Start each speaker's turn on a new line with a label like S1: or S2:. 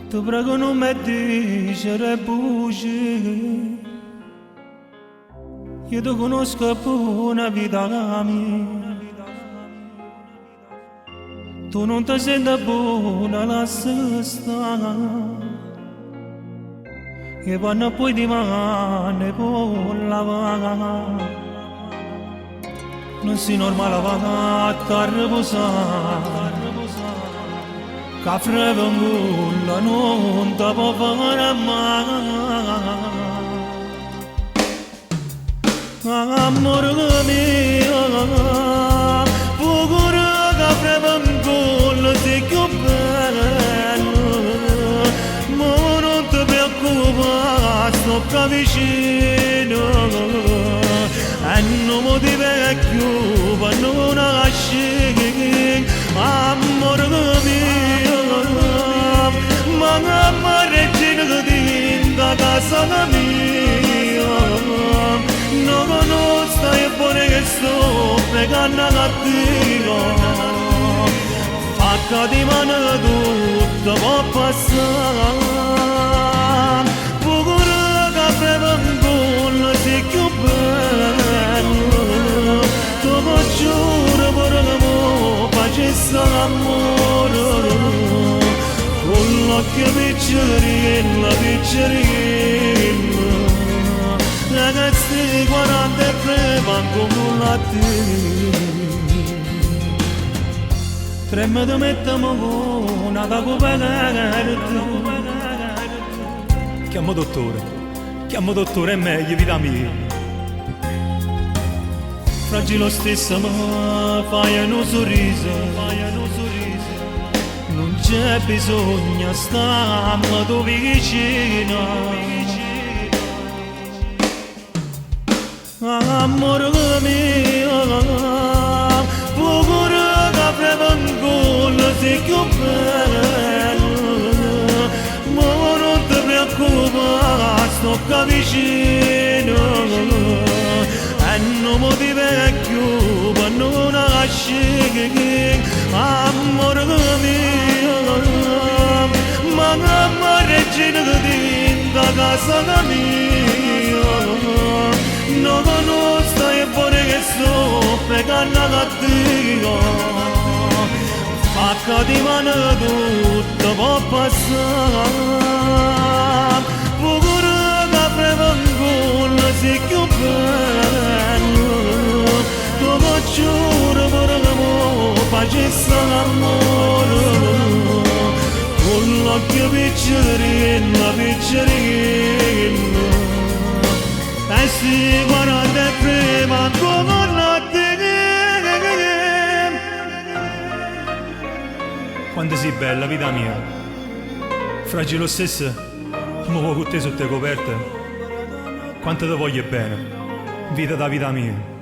S1: Ti prego non mi dicere bugie, io ti conosco per una vita mia. Tu non ti senti buona la stessa, e quando poi ti mani con la vaga, non si normale va a riposare. Che frega nulla non ti può fare mai. Amore mio, pure che frega nulla sei più bello. Ma non ti preoccupare, sto qua vicino. E non mi ti vecchio per non lasciare. Amore mio, ma regina che da casa mia, non conosco e buone che sto pregando a Dio. Facca di mano tutto può passare, pure che frega ancora sei più bello. Tu mi giuro per l'amore, pace l'amore. Con l'occhio piccerino, piccerino, ragazzi 43 manco con la te. Tremmo ti mettiamo una da coperta. Chiamo dottore, è meglio vita mia. Fragile stesso ma fai un sorriso. Non c'è bisogno starmi tu vicino. Amore mio, pure che frega ancora sei più bello. Ma non ti preoccupare, sto qua vicino. E non mi ti vecchio per non lasciare. Amore mio, ma regina che da casa mia, non conosco e buone che sto pregando a Dio. Facca di mano tutto può passare, pure che frega ancora sei più bello. Tu mi giuro per l'amore, pace l'amore. Con l'occhio piccerino, piccerino, e si guarda prima come la te. Quando sei bella, vita mia, fragile stessa, muovo con te sotto le coperte. Quanto ti voglio bene, vita da vita mia.